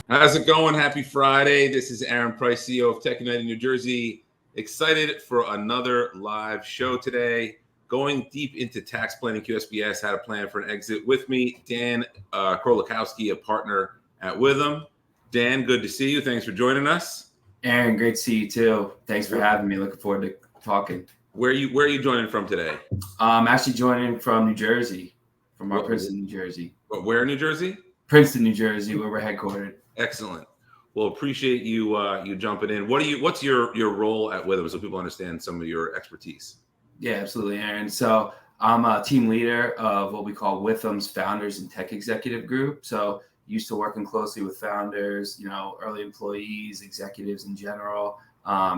How's it going? Happy Friday. This is Aaron Price, CEO of Tech United New Jersey. Excited for another live show today. Going deep into tax planning, QSBS, how to plan for an exit. With me, Dan Krolikowski, a partner at Withum. Dan, good to see you. Thanks for joining us. Aaron, great to see you too. Thanks for having me. Looking forward to talking. Where are you joining from today? I'm actually joining from New Jersey, from Princeton, New Jersey. Where in New Jersey? Princeton, New Jersey, where we're headquartered. Excellent. Well, appreciate you jumping in. What's your role at Withum so people understand some of your expertise? Yeah, absolutely, Aaron. So I'm a team leader of what we call Withum's Founders and Tech Executive Group. So used to working closely with founders, early employees, executives in general,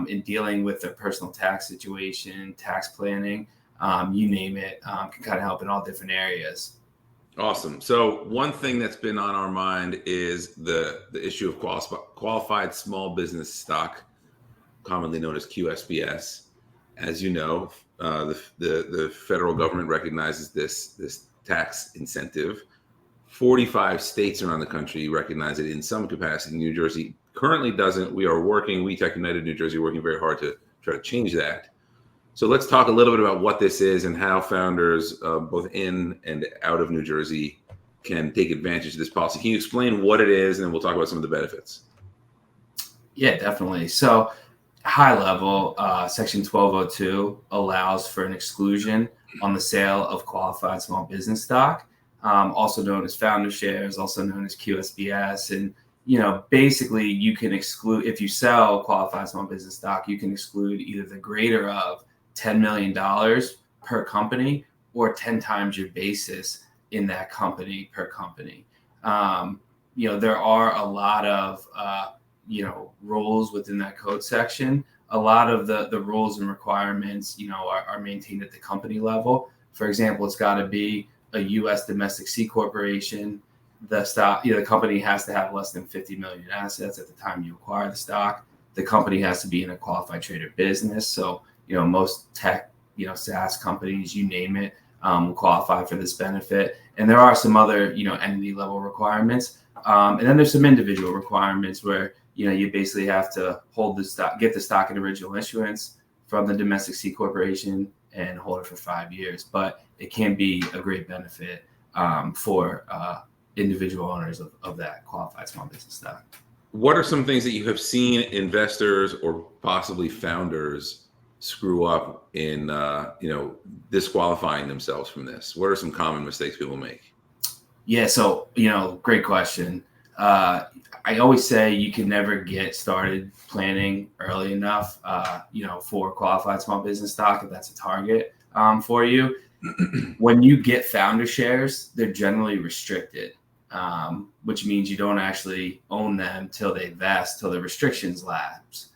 in dealing with their personal tax situation, tax planning, you name it, can kind of help in all different areas. Awesome. So one thing that's been on our mind is the issue of qualified small business stock, commonly known as QSBS. As you know, the federal government recognizes this tax incentive. 45 states around the country recognize it in some capacity. New Jersey currently doesn't. We Tech United New Jersey, working very hard to try to change that. So let's talk a little bit about what this is and how founders, both in and out of New Jersey, can take advantage of this policy. Can you explain what it is, and then we'll talk about some of the benefits? Yeah, definitely. So high level, Section 1202 allows for an exclusion on the sale of qualified small business stock, also known as founder shares, also known as QSBS. And basically you can exclude, if you sell qualified small business stock, you can exclude either the greater of $10 million per company or 10 times your basis in that company per company. There are a lot of, rules within that code section. A lot of the rules and requirements, are maintained at the company level. For example, it's got to be a U.S. domestic C corporation. The stock, the company has to have less than 50 million assets at the time you acquire the stock. The company has to be in a qualified trader business. So, most tech, SaaS companies, you name it, will qualify for this benefit. And there are some other, entity level requirements. And then there's some individual requirements where, you basically have to hold the stock, get the stock in original issuance from the domestic C corporation and hold it for 5 years. But it can be a great benefit for individual owners of that qualified small business stock. What are some things that you have seen investors or possibly founders screw up in, disqualifying themselves from this? What are some common mistakes people make? Yeah, so, great question. I always say you can never get started planning early enough, for qualified small business stock, if that's a target for you. When you get founder shares, they're generally restricted, which means you don't actually own them till they vest, till the restrictions lapse.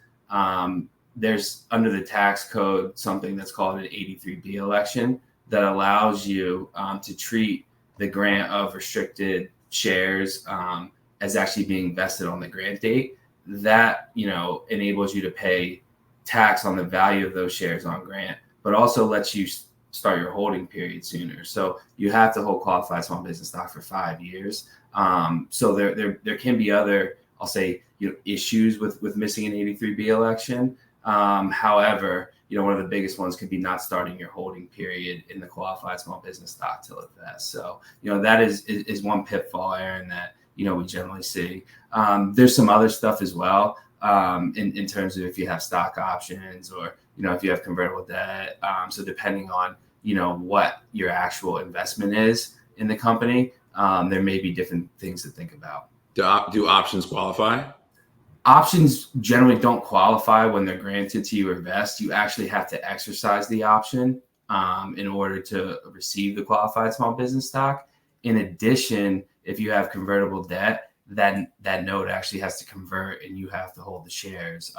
There's, under the tax code, something that's called an 83B election that allows you to treat the grant of restricted shares as actually being vested on the grant date. That, enables you to pay tax on the value of those shares on grant, but also lets you start your holding period sooner. So you have to hold qualified small business stock for 5 years. So there can be other, I'll say, issues with missing an 83B election. However, one of the biggest ones could be not starting your holding period in the qualified small business stock till it vests. So, that is one pitfall, Aaron, that, we generally see. There's some other stuff as well, in terms of if you have stock options or, if you have convertible debt. So depending on, what your actual investment is in the company, there may be different things to think about. Do options qualify? Options generally don't qualify when they're granted to you or vest. You actually have to exercise the option in order to receive the qualified small business stock. In addition, if you have convertible debt, then that note actually has to convert and you have to hold the shares,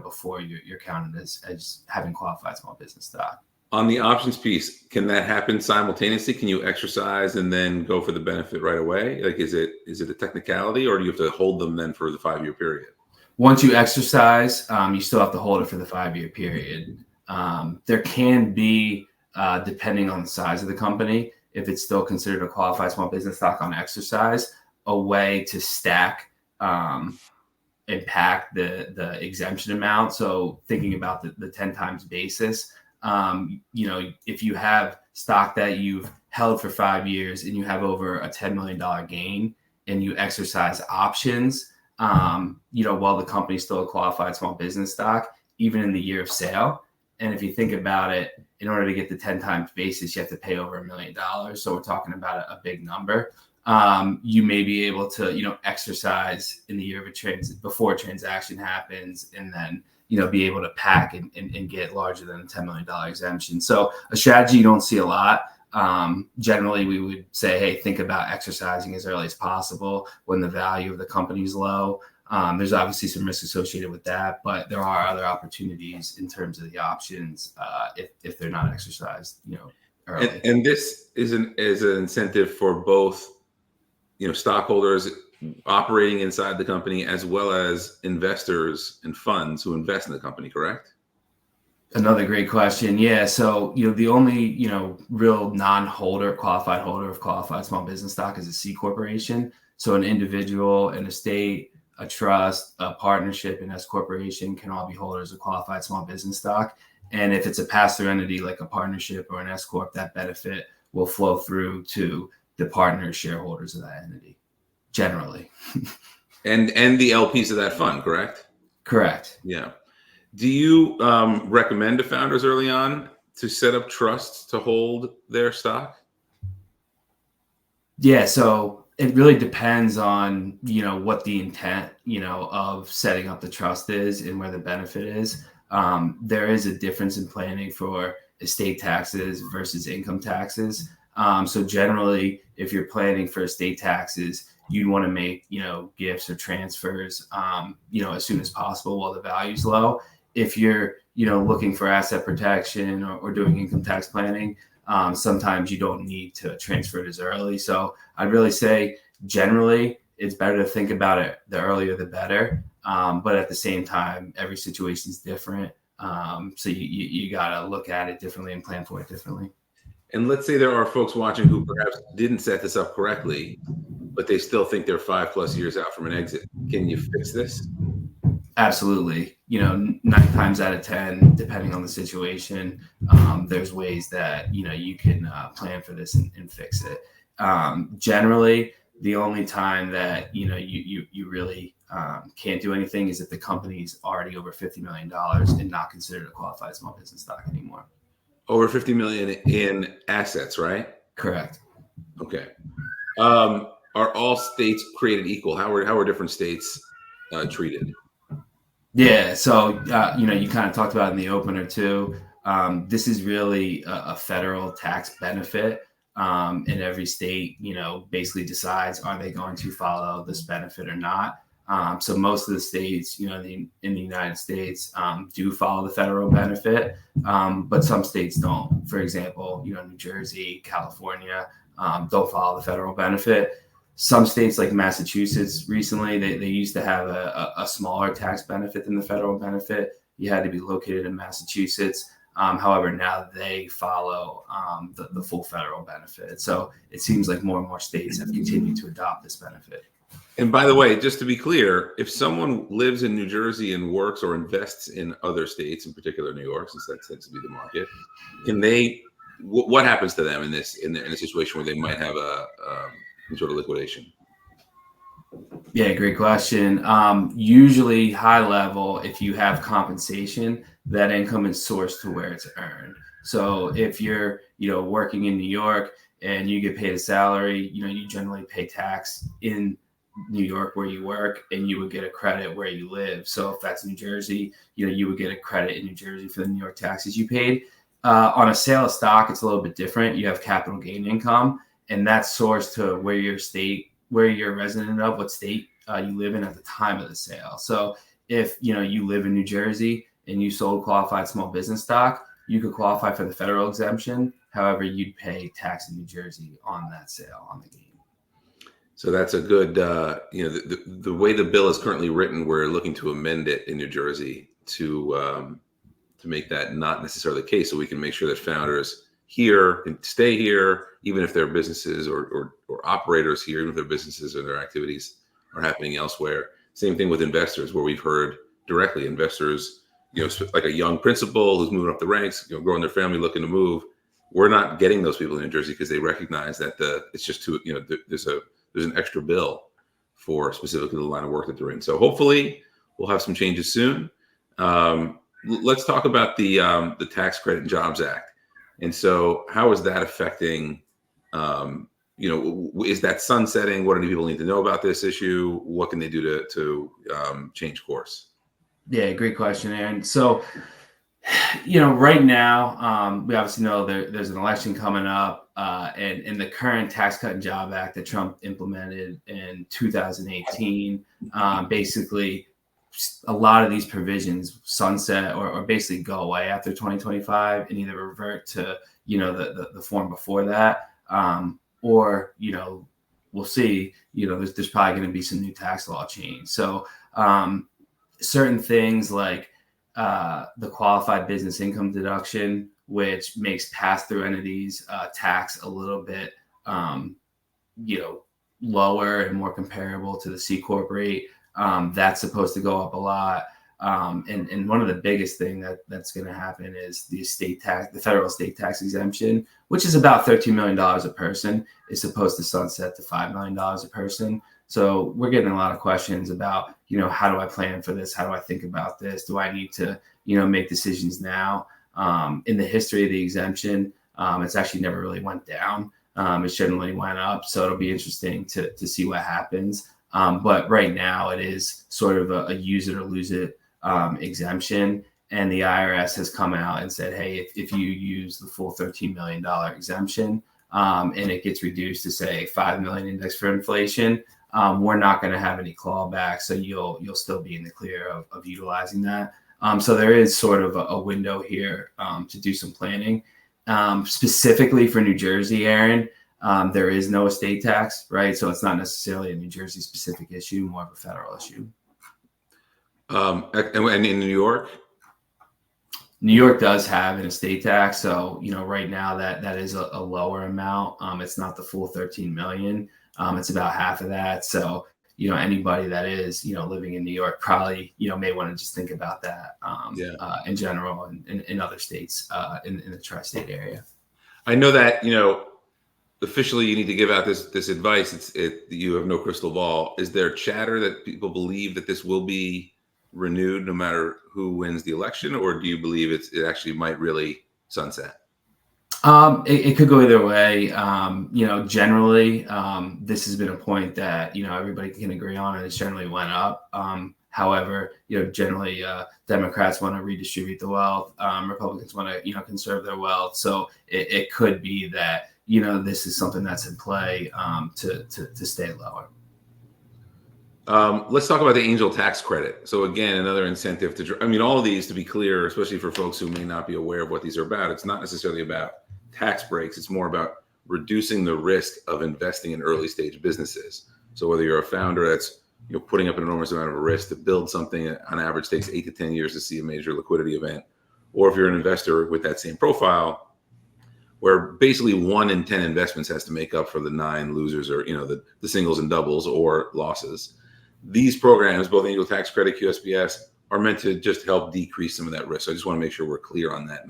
before you're counted as having qualified small business stock. On the options piece, can that happen simultaneously? Can you exercise and then go for the benefit right away? Like, is it a technicality, or do you have to hold them then for the 5-year period? Once you exercise, you still have to hold it for the 5-year period. There can be, depending on the size of the company, if it's still considered a qualified small business stock on exercise, a way to stack impact the exemption amount. So thinking about the 10 times basis, if you have stock that you've held for 5 years and you have over a $10 million gain and you exercise options, while the company's still a qualified small business stock, even in the year of sale. And if you think about it, in order to get the 10 times basis, you have to pay over $1 million. So we're talking about a big number. You may be able to, exercise in the year of before a transaction happens, and then, be able to pack and get larger than a $10 million exemption. So a strategy you don't see a lot. Generally, we would say, hey, think about exercising as early as possible when the value of the company is low. There's obviously some risk associated with that, but there are other opportunities in terms of the options if they're not exercised, early. And this is an incentive for both, stockholders operating inside the company as well as investors and funds who invest in the company, correct? Another great question. Yeah. So, the only, real qualified holder of qualified small business stock is a C corporation. So an individual, an estate, a trust, a partnership, and S corporation can all be holders of qualified small business stock. And if it's a pass-through entity like a partnership or an S corp, that benefit will flow through to the partner shareholders of that entity, generally. And the LPs of that fund, correct? Correct. Yeah. Do you recommend to founders early on to set up trusts to hold their stock? Yeah. So it really depends on, what the intent, of setting up the trust is and where the benefit is. There is a difference in planning for estate taxes versus income taxes. So generally, if you're planning for estate taxes, you'd want to make, gifts or transfers, as soon as possible while the value's low. If you're, looking for asset protection or doing income tax planning, sometimes you don't need to transfer it as early. So I'd really say generally it's better to think about it the earlier the better. But at the same time, every situation is different. So you got to look at it differently and plan for it differently. And let's say there are folks watching who perhaps didn't set this up correctly, but they still think they're 5+ years out from an exit. Can you fix this? Absolutely. 9 times out of 10, depending on the situation, there's ways that, you can plan for this and fix it. Generally, the only time that, you really can't do anything is if the company's already over $50 million and not considered a qualified small business stock anymore. Over 50 million in assets, right? Correct. Okay. Are all states created equal? How are different states treated? Yeah. So, you kind of talked about it in the opener too. This is really a federal tax benefit. And every state, basically decides, are they going to follow this benefit or not? So most of the states, in the United States, do follow the federal benefit, but some states don't. For example, New Jersey, California, don't follow the federal benefit. Some states like Massachusetts recently, they used to have a smaller tax benefit than the federal benefit. You had to be located in Massachusetts. However, now they follow the full federal benefit. So it seems like more and more states have continued to adopt this benefit. And by the way, just to be clear, if someone lives in New Jersey and works or invests in other states, in particular New York, since that tends to be the market, can they? What happens to them in a situation where they might have some sort of liquidation? Yeah, great question. Usually, high level, if you have compensation, that income is sourced to where it's earned. So if you're, working in New York and you get paid a salary, you generally pay tax in New York where you work, and you would get a credit where you live. So if that's New Jersey, you would get a credit in New Jersey for the New York taxes you paid. On a sale of stock, it's a little bit different. You have capital gain income, and that's sourced to where you're resident of, what state you live in at the time of the sale. So if you live in New Jersey and you sold qualified small business stock, you could qualify for the federal exemption. However, you'd pay tax in New Jersey on that sale, on the gain. So that's a good, the way the bill is currently written, we're looking to amend it in New Jersey to make that not necessarily the case, so we can make sure that founders here can stay here, even if their businesses or operators here, even if their businesses or their activities are happening elsewhere. Same thing with investors, where we've heard directly investors, like a young principal who's moving up the ranks, growing their family, looking to move. We're not getting those people in New Jersey because they recognize that it's just too, there's an extra bill for specifically the line of work that they're in. So hopefully we'll have some changes soon. Let's talk about the Tax Credit and Jobs Act. And so how is that affecting, is that sunsetting? What do people need to know about this issue? What can they do to change course? Yeah, great question, Aaron. So, right now, we obviously know there's an election coming up, and in the current Tax Cut and Job Act that Trump implemented in 2018, basically a lot of these provisions sunset or basically go away after 2025 and either revert to, the form before that, or, we'll see, there's probably going to be some new tax law change. So certain things like the qualified business income deduction, which makes pass-through entities tax a little bit, lower and more comparable to the C Corp rate. That's supposed to go up a lot. And one of the biggest thing that's going to happen is the federal estate tax exemption, which is about $13 million a person, is supposed to sunset to $5 million a person. So we're getting a lot of questions about, how do I plan for this? How do I think about this? Do I need to, make decisions now? In the history of the exemption, it's actually never really went down. It generally went up. So it'll be interesting to see what happens. But right now it is sort of a use it or lose it exemption. And the IRS has come out and said, hey, if you use the full $13 million exemption and it gets reduced to say 5 million index for inflation, we're not going to have any clawback. So you'll still be in the clear of utilizing that. So there is sort of a window here to do some planning. Specifically for New Jersey, Aaron, there is no estate tax, right? So it's not necessarily a New Jersey specific issue, more of a federal issue. And in New York? New York does have an estate tax. So, right now that is a lower amount. It's not the full 13 million. It's about half of that. So, anybody that is, living in New York probably, may want to just think about that in general and in other states in the tri-state area. I know that, officially you need to give out this advice. You have no crystal ball. Is there chatter that people believe that this will be renewed no matter who wins the election, or do you believe it actually might really sunset? It could go either way. Generally, this has been a point that, everybody can agree on, and it's generally went up. However, generally, Democrats want to redistribute the wealth. Republicans want to, conserve their wealth. So it could be that, this is something that's in play to stay lower. Let's talk about the angel tax credit. So again, another incentive all of these, to be clear, especially for folks who may not be aware of what these are about, it's not necessarily about tax breaks. It's more about reducing the risk of investing in early stage businesses. So whether you're a founder that's putting up an enormous amount of risk to build something that on average takes 8 to 10 years to see a major liquidity event, or if you're an investor with that same profile, where basically 1 in 10 investments has to make up for the 9 losers, or the singles and doubles or losses. These programs, both Angel Tax Credit, QSBS, are meant to just help decrease some of that risk. So I just want to make sure we're clear on that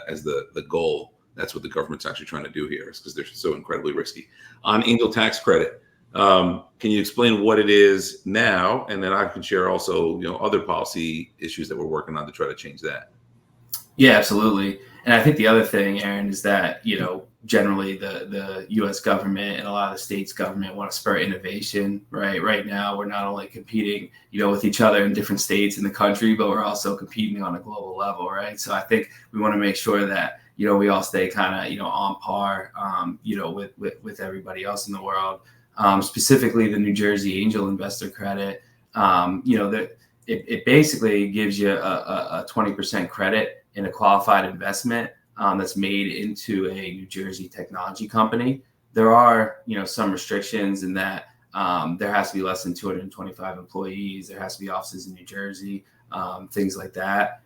as the goal. That's what the government's actually trying to do here, is because they're so incredibly risky. On Angel Tax Credit, can you explain what it is now? And then I can share also, other policy issues that we're working on to try to change that. Yeah, absolutely. And I think the other thing, Aaron, is that, generally the U.S. government and a lot of the states' government want to spur innovation, right? Right now, we're not only competing, with each other in different states in the country, but we're also competing on a global level, right? So I think we want to make sure that, we all stay kind of, on par, with everybody else in the world. Specifically, the New Jersey Angel Investor Credit, it basically gives you a 20% credit in a qualified investment that's made into a New Jersey technology company. There are, some restrictions in that there has to be less than 225 employees. There has to be offices in New Jersey, things like that.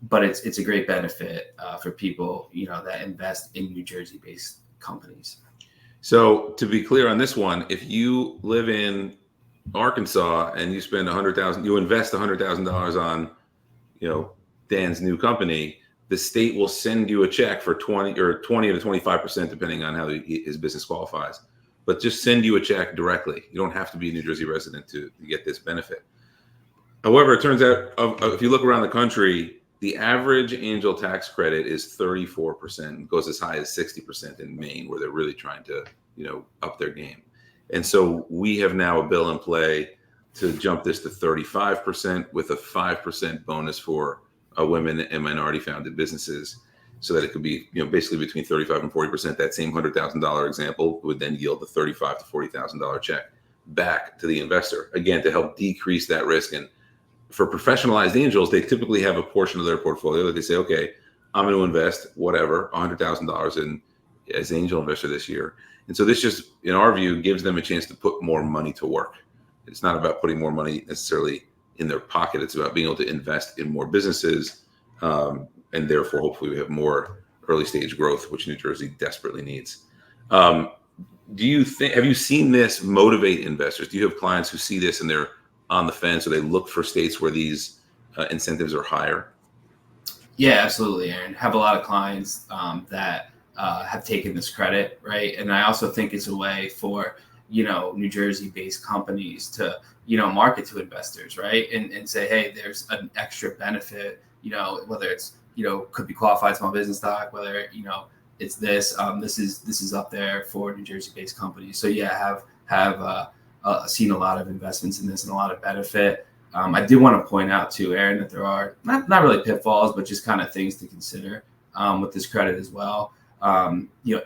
But it's a great benefit for people, that invest in New Jersey-based companies. So to be clear on this one, if you live in Arkansas and you spend 100,000, you invest $100,000 on, you know, Dan's new company, the state will send you a check for 20 to 25%, depending on how his business qualifies. But just send you a check directly. You don't have to be a New Jersey resident to get this benefit. However, it turns out if you look around the country, the average angel tax credit is 34%. It goes as high as 60% in Maine, where they're really trying to, up their game. And so we have now a bill in play to jump this to 35% with a 5% bonus for women and minority-founded businesses, so that it could be, basically between 35 and 40%. That same $100,000 example would then yield a $35,000 to $40,000 check back to the investor, again, to help decrease that risk. And for professionalized angels, they typically have a portion of their portfolio that they say, okay, I'm going to invest whatever, $100,000 in as angel investor this year. And so this just, in our view, gives them a chance to put more money to work. It's not about putting more money necessarily in their pocket. It's about being able to invest in more businesses, and therefore, hopefully, we have more early stage growth, which New Jersey desperately needs. Have you seen this motivate investors? Do you have clients who see this and they're on the fence, or they look for states where these incentives are higher? Yeah, absolutely, Aaron. Have a lot of clients that have taken this credit, right? And I also think it's a way for, New Jersey-based companies to, market to investors, right? And say, hey, there's an extra benefit, whether it's, could be qualified small business stock, whether, it's this is up there for New Jersey-based companies. So yeah, have seen a lot of investments in this and a lot of benefit. I did want to point out too, Aaron, that there are not really pitfalls, but just kind of things to consider with this credit as well.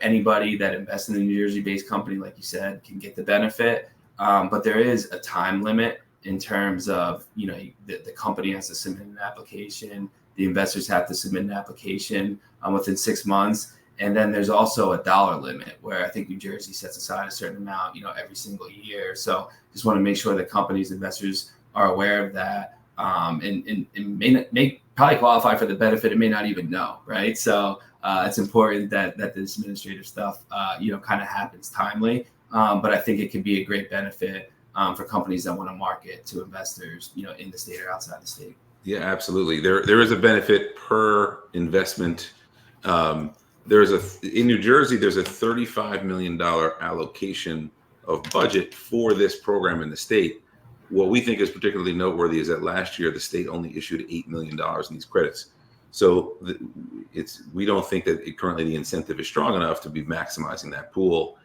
Anybody that invests in a New Jersey-based company, like you said, can get the benefit, but there is a time limit in terms of, the company has to submit an application, the investors have to submit an application within 6 months. And then there's also a dollar limit where I think New Jersey sets aside a certain amount, every single year. So just want to make sure that companies, investors are aware of that, and may probably qualify for the benefit. It may not even know, right? So it's important that this administrative stuff, kind of happens timely. But I think it could be a great benefit for companies that want to market to investors, in the state or outside the state. Yeah, absolutely. There is a benefit per investment. In New Jersey, there's a $35 million allocation of budget for this program in the state. What we think is particularly noteworthy is that last year the state only issued $8 million in these credits. So we don't think that currently the incentive is strong enough to be maximizing that pool,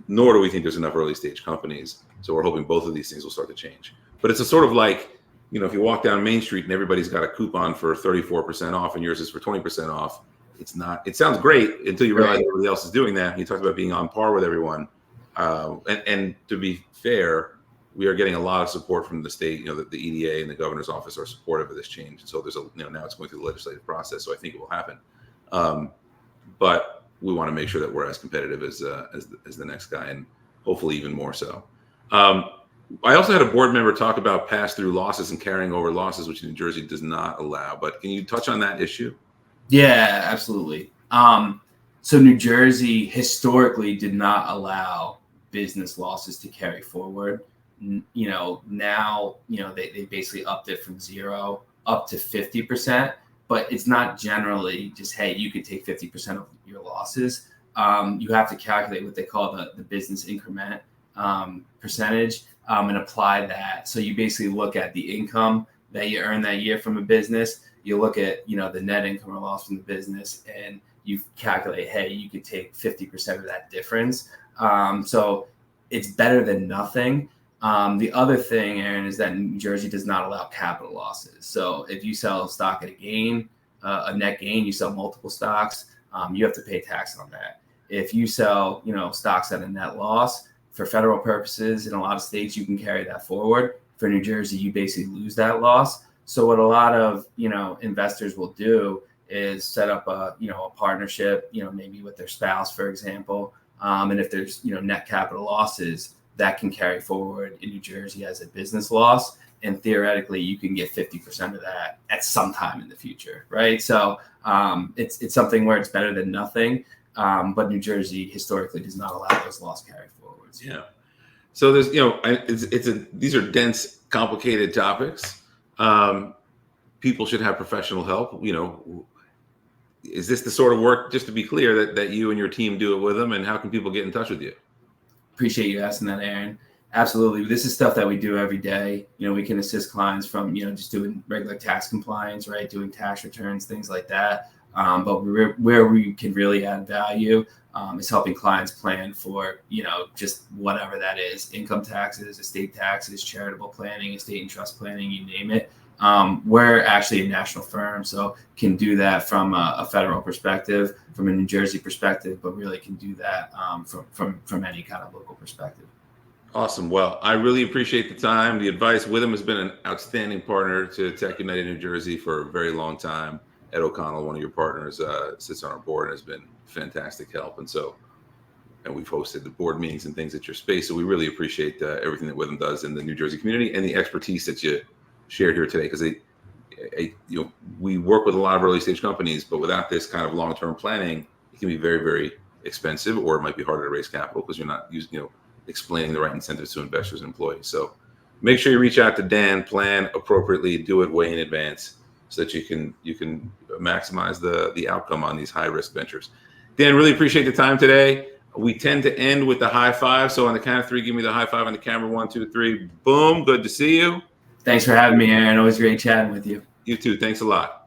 nor do we think there's enough early stage companies. So we're hoping both of these things will start to change. But it's a sort of like, if you walk down Main Street and everybody's got a coupon for 34% off and yours is for 20% off, it sounds great until you realize everybody else is doing that. You talked about being on par with everyone. And to be fair, we are getting a lot of support from the state. The EDA and the governor's office are supportive of this change. And so there's now it's going through the legislative process. So I think it will happen. But we want to make sure that we're as competitive as the next guy, and hopefully even more so. I also had a board member talk about pass-through losses and carrying over losses, which New Jersey does not allow. But can you touch on that issue? Yeah, absolutely. So New Jersey historically did not allow business losses to carry forward. Now, they basically upped it from 0 up to 50%, but it's not generally just, hey, you could take 50% of your losses. You have to calculate what they call the business increment percentage, and apply that. So you basically look at the income that you earn that year from a business. You look at, the net income or loss from the business, and you calculate, hey, you could take 50% of that difference. So it's better than nothing. The other thing, Aaron, is that New Jersey does not allow capital losses. So if you sell stock at a net gain, you sell multiple stocks, you have to pay tax on that. If you sell, stocks at a net loss, for federal purposes, in a lot of states, you can carry that forward. For New Jersey, you basically lose that loss. So what a lot of, investors will do is set up a partnership, maybe with their spouse, for example. And if there's, net capital losses, that can carry forward in New Jersey as a business loss. And theoretically, you can get 50% of that at some time in the future, right? So it's something where it's better than nothing. but New Jersey historically does not allow those loss carry forwards. Yeah. So there's, these are dense, complicated topics. People should have professional help. Is this the sort of work, just to be clear, that you and your team do it with them? And how can people get in touch with you? Appreciate you asking that, Aaron. Absolutely. This is stuff that we do every day. We can assist clients from, just doing regular tax compliance, right? Doing tax returns, things like that. But where we can really add value is helping clients plan for, just whatever that is: income taxes, estate taxes, charitable planning, estate and trust planning, you name it. We're actually a national firm, so can do that from a federal perspective, from a New Jersey perspective, but really can do that from any kind of local perspective. Awesome. Well, I really appreciate the time, the advice. Withum has been an outstanding partner to Tech United New Jersey for a very long time. Ed O'Connell, one of your partners, sits on our board and has been fantastic help. And we've hosted the board meetings and things at your space. So we really appreciate everything that Withum does in the New Jersey community and the expertise that you shared here today. Because we work with a lot of early stage companies, but without this kind of long-term planning, it can be very, very expensive, or it might be harder to raise capital because you're not explaining the right incentives to investors and employees. So make sure you reach out to Dan, plan appropriately, do it way in advance so that you can maximize the outcome on these high risk ventures. Dan, really appreciate the time today. We tend to end with the high five. So on the count of three, give me the high five on the camera. 1, 2, 3. Boom. Good to see you. Thanks for having me, Aaron. Always great chatting with you. You too. Thanks a lot.